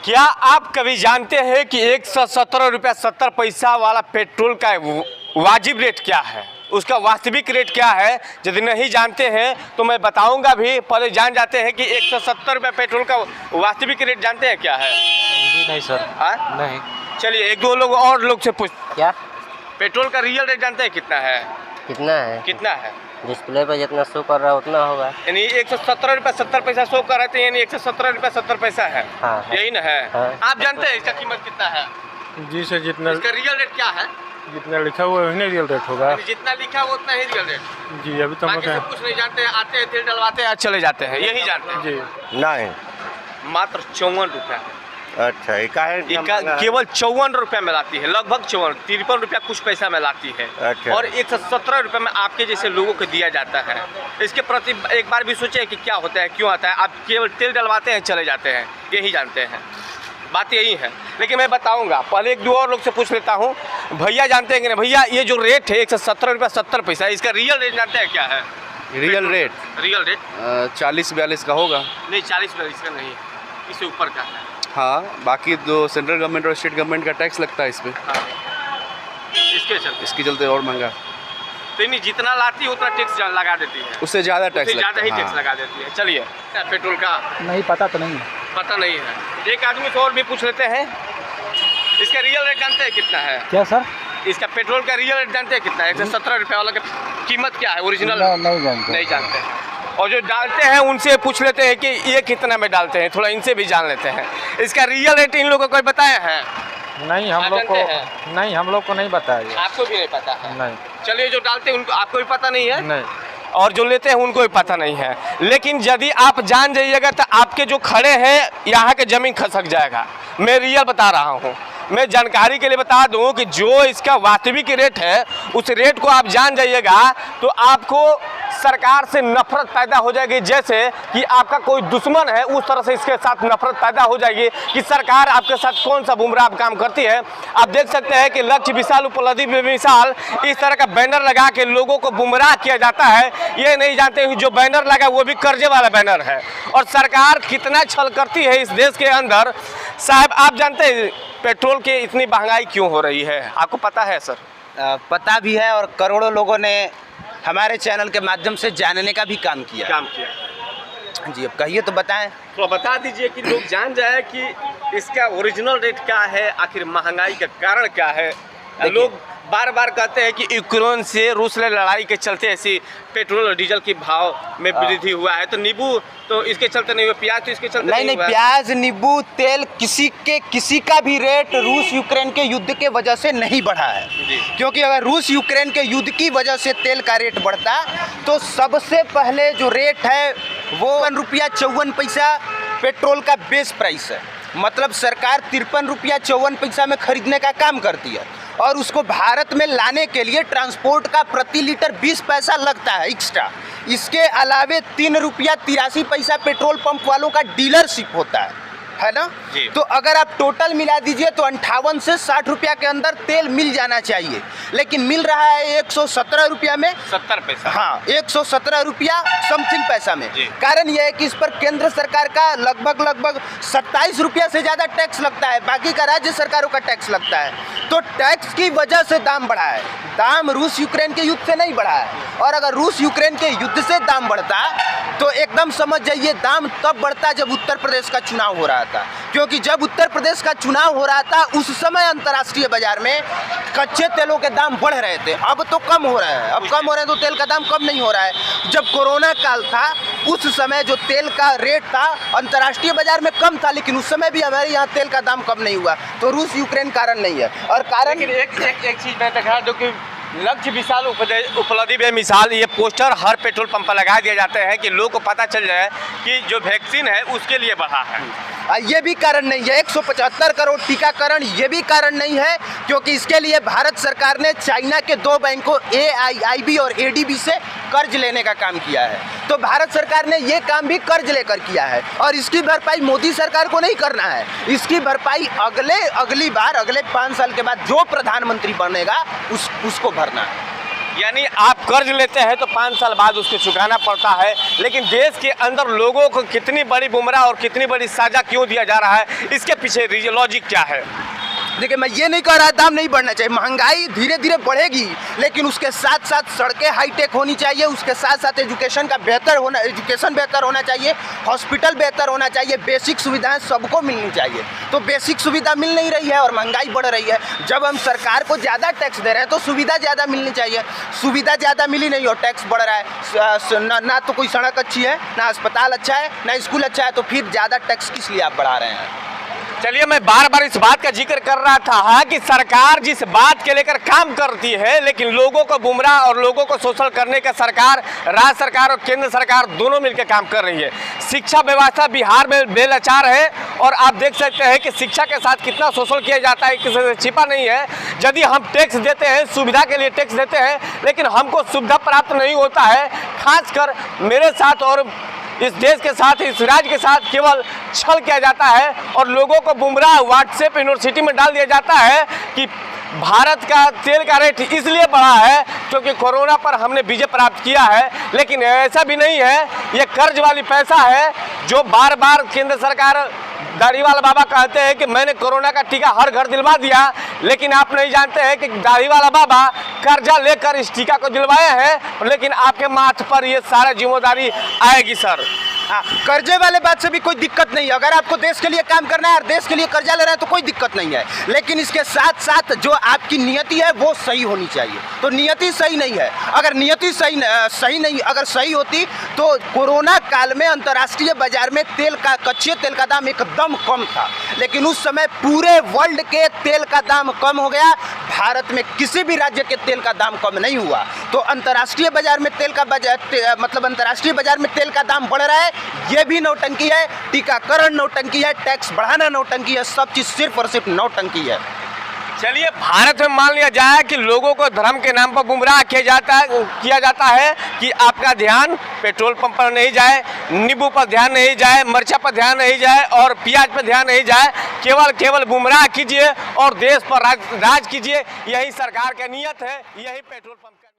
क्या आप कभी जानते हैं कि 117 रुपया 70 पैसा वाला पेट्रोल का वाजिब रेट क्या है, उसका वास्तविक रेट क्या है? यदि नहीं जानते हैं तो मैं बताऊंगा भी, पहले जान जाते हैं कि 170 रुपया पेट्रोल का वास्तविक रेट जानते हैं क्या है? जी नहीं सर। नहीं। चलिए एक दो लोग और लोग से पूछ, क्या पेट्रोल का रियल रेट जानते हैं कितना है? कितना है? डिस्प्ले पे जितना शो कर रहा है उतना होगा। यानी 117 रुपया 70 पैसा शो कर रहे थे, यानी 117 रुपया 70 पैसा है। हाँ, यही ना है? हाँ। आप जानते हैं इसका कीमत कितना है? जी सर, जितना इसका रियल रेट क्या है? जितना लिखा हुआ है वही रियल रेट होगा। यानी जितना लिखा है उतना ही रियल रेट। जी अभी तो बाकी सब कुछ नहीं जानते हैं, आते हैं तेल डलवाते हैं चले जाते हैं, यही जानते हैं। जी नहीं, मात्र 54 रुपया। अच्छा केवल 54 रुपया में लाती है, लगभग 53 रुपया कुछ पैसा में लाती है। अच्छा। और 117 रुपये में आपके जैसे लोगों को दिया जाता है। इसके प्रति एक बार भी सोचे कि क्या होता है, क्यों आता है? आप केवल तेल डलवाते हैं चले जाते हैं, यही जानते हैं, बात यही है। लेकिन मैं बताऊंगा, पहले एक दो और लोग से पूछ लेता हूँ। भैया जानते हैं कि नहीं? भैया ये जो रेट है 117 रुपया 70 पैसा, इसका रियल रेट जानते हैं क्या है? रियल रेट 40-42 का होगा। नहीं, 40-42 का नहीं, इससे ऊपर का है। हाँ, बाकी जो सेंट्रल गवर्नमेंट और स्टेट गवर्नमेंट का टैक्स लगता है इस पर। हाँ। इसके चलते और महंगा। तो नहीं, जितना लाती है उतना टैक्स लगा देती है, उससे ज़्यादा टैक्स ज़्यादा ही टैक्स हाँ। लगा देती है। चलिए, पेट्रोल का नहीं पता तो नहीं पता नहीं है। एक आदमी से और भी पूछ लेते हैं, इसका रियल रेट जानते हैं कितना है? क्या सर? इसका पेट्रोल का रियल रेट जानते हैं कितना है? 117 रुपये वाला का कीमत क्या है ओरिजिनल? नहीं जानते। और जो डालते हैं उनसे पूछ लेते हैं कि ये कितना में डालते हैं, थोड़ा इनसे भी जान लेते हैं। इसका रियल रेट इन लोगों को कोई बताया है? नहीं, हम लोग को नहीं बताया। आपको भी नहीं पता है? नहीं। चलिए, जो डालते हैं उनको आपको भी पता नहीं है? नहीं। और जो लेते हैं उनको भी पता नहीं है। लेकिन यदि आप जान जाइएगा तो आपके जो खड़े हैं यहाँ के ज़मीन खसक जाएगा। मैं रियल बता रहा हूँ। मैं जानकारी के लिए बता दूं कि जो इसका वास्तविक रेट है उस रेट को आप जान जाइएगा तो आपको सरकार से नफरत पैदा हो जाएगी। जैसे कि आपका कोई दुश्मन है, उस तरह से इसके साथ नफरत पैदा हो जाएगी कि सरकार आपके साथ कौन सा गुमराह काम करती है। आप देख सकते हैं कि लक्ष्य विशाल उपलब्धि विशाल, इस तरह का बैनर लगा के लोगों को गुमराह किया जाता है। ये नहीं जानते कि जो बैनर लगा वो भी कर्जे वाला बैनर है। और सरकार कितना छल करती है इस देश के अंदर। साहब, आप जानते हैं पेट्रोल की इतनी महंगाई क्यों हो रही है? आपको पता है सर? पता भी है, और करोड़ों लोगों ने हमारे चैनल के माध्यम से जानने का भी काम किया। जी, अब कहिए तो बताएं। तो बता दीजिए कि लोग जान जाए कि इसका ओरिजिनल रेट क्या है, आखिर महंगाई का कारण क्या है। लोग बार बार कहते हैं कि यूक्रेन से रूस से लड़ाई के चलते ऐसी पेट्रोल और डीजल के भाव में वृद्धि हुआ है। तो नींबू तो इसके चलते नहीं हुआ, प्याज तो इसके चलते नहीं, प्याज, नींबू, तेल, किसी का भी रेट रूस यूक्रेन के युद्ध के वजह से नहीं बढ़ा है। क्योंकि अगर रूस यूक्रेन के युद्ध की वजह से तेल का रेट बढ़ता तो सबसे पहले जो रेट है वो 53 रुपया 54 पैसा पेट्रोल का बेस प्राइस है। मतलब सरकार 53 रुपया 54 पैसा में खरीदने का काम करती है, और उसको भारत में लाने के लिए ट्रांसपोर्ट का प्रति लीटर 20 पैसा लगता है एक्स्ट्रा। इसके अलावे 3 रुपया 83 पैसा पेट्रोल पंप वालों का डीलरशिप होता है ना? तो अगर आप टोटल मिला दीजिए तो 58 से 60 रुपया के अंदर तेल मिल जाना चाहिए, लेकिन मिल रहा है 117 रुपया में 70 पैसा। हाँ, 117 रुपया समथिंग पैसा में। कारण यह है कि इस पर केंद्र सरकार का लगभग 27 रुपया से ज़्यादा टैक्स लगता है, बाकी का राज्य सरकारों का टैक्स लगता है। तो टैक्स की वजह से दाम बढ़ा है। दाम रूस यूक्रेन के युद्ध से नहीं बढ़ा है। और अगर रूस यूक्रेन के युद्ध से दाम बढ़ता तो एकदम समझ जाइए दाम तब बढ़ता जब उत्तर प्रदेश का चुनाव हो रहा था। क्योंकि जब उत्तर प्रदेश का चुनाव हो रहा था उस समय अंतर्राष्ट्रीय बाजार में कच्चे तेलों के दाम बढ़ रहे थे। अब तो कम हो रहा है, अब कम हो रहे हैं तो तेल का दाम कम नहीं हो रहा है। जब कोरोना काल था उस समय जो तेल का रेट था अंतर्राष्ट्रीय बाजार में कम था, लेकिन उस समय भी हमारे यहाँ तेल का दाम कम नहीं हुआ। तो रूस यूक्रेन कारण नहीं है। और कारण एक चीज़ मैं दिखा दूं कि लक्ष्य विशाल उपलब्धि में मिसाल ये पोस्टर हर पेट्रोल पंप पर लगा दिए जाते हैं कि लोगों को पता चल जाए कि जो वैक्सीन है उसके लिए बढ़ा है। ये भी कारण नहीं है। 175 करोड़ टीकाकरण ये भी कारण नहीं है, क्योंकि इसके लिए भारत सरकार ने चाइना के 2 बैंकों AIIB और ADB से कर्ज लेने का काम किया है। तो भारत सरकार ने ये काम भी कर्ज लेकर किया है, और इसकी भरपाई मोदी सरकार को नहीं करना है। इसकी भरपाई अगली बार अगले 5 साल के बाद जो प्रधानमंत्री बनेगा उसको भरना है। यानी आप कर्ज लेते हैं तो 5 साल बाद उसको चुकाना पड़ता है, लेकिन देश के अंदर लोगों को कितनी बड़ी गुमराह और कितनी बड़ी सजा क्यों दिया जा रहा है, इसके पीछे लॉजिक क्या है? देखिए, मैं ये नहीं कह रहा दाम नहीं बढ़ना चाहिए, महंगाई धीरे धीरे बढ़ेगी, लेकिन उसके साथ साथ सड़कें हाईटेक होनी चाहिए, उसके साथ साथ एजुकेशन बेहतर होना चाहिए, हॉस्पिटल बेहतर होना चाहिए, बेसिक सुविधाएं सबको मिलनी चाहिए। तो बेसिक सुविधा मिल नहीं रही है और महंगाई बढ़ रही है। जब हम सरकार को ज़्यादा टैक्स दे रहे हैं तो सुविधा ज़्यादा मिलनी चाहिए, सुविधा ज़्यादा मिली नहीं और टैक्स बढ़ रहा है। ना तो कोई सड़क अच्छी है, ना अस्पताल अच्छा है, ना स्कूल अच्छा है, तो फिर ज़्यादा टैक्स किस लिए आप बढ़ा रहे हैं? चलिए, मैं बार बार इस बात का जिक्र कर रहा था कि सरकार जिस बात के लेकर काम करती है, लेकिन लोगों को गुमराह और लोगों को शोषण करने का सरकार, राज्य सरकार और केंद्र सरकार दोनों मिलकर काम कर रही है। शिक्षा व्यवस्था बिहार में बेलाचार है और आप देख सकते हैं कि शिक्षा के साथ कितना शोषण किया जाता है, किसी से छिपा नहीं है। यदि हम टैक्स देते हैं, सुविधा के लिए टैक्स देते हैं, लेकिन हमको सुविधा प्राप्त नहीं होता है। खासकर मेरे साथ और इस देश के साथ, इस राज्य के साथ केवल छल किया जाता है और लोगों को गुमराह व्हाट्सएप यूनिवर्सिटी में डाल दिया जाता है कि भारत का तेल का रेट इसलिए बढ़ा है क्योंकि कोरोना पर हमने विजय प्राप्त किया है। लेकिन ऐसा भी नहीं है, ये कर्ज वाली पैसा है जो बार बार केंद्र सरकार, दाढ़ीवाला बाबा कहते हैं कि मैंने कोरोना का टीका हर घर दिलवा दिया, लेकिन आप नहीं जानते हैं कि दाढ़ीवाला बाबा कर्जा लेकर इस टीका को दिलवाए हैं, लेकिन आपके माथ पर ये सारा जिम्मेदारी आएगी सर। हाँ, कर्जे वाले बात से भी कोई दिक्कत नहीं है। अगर आपको देश के लिए काम करना है और देश के लिए कर्जा ले रहे हैं तो कोई दिक्कत नहीं है, लेकिन इसके साथ साथ जो आपकी नियति है वो सही होनी चाहिए। तो नियति सही नहीं है। अगर नियति अगर सही होती तो कोरोना काल में अंतर्राष्ट्रीय बाजार में कच्चे तेल का दाम एकदम कम था, लेकिन उस समय पूरे वर्ल्ड के तेल का दाम कम हो गया, भारत में किसी भी राज्य के तेल का दाम कम नहीं हुआ। तो अंतर्राष्ट्रीय बाजार में अंतर्राष्ट्रीय बाजार में तेल का दाम बढ़ रहा है, ये भी नौटंकी है। टीकाकरण नौटंकी है, टैक्स बढ़ाना नौटंकी है, सब चीज़ सिर्फ और सिर्फ नौटंकी है। चलिए, भारत में मान लिया जाए कि लोगों को धर्म के नाम पर गुमराह किया जाता है कि आपका ध्यान पेट्रोल पंप पर नहीं जाए, नींबू पर ध्यान नहीं जाए, मिर्चा पर ध्यान नहीं जाए और प्याज पर ध्यान नहीं जाए, केवल गुमराह कीजिए और देश पर राज कीजिए। यही सरकार की नीयत है, यही पेट्रोल पंप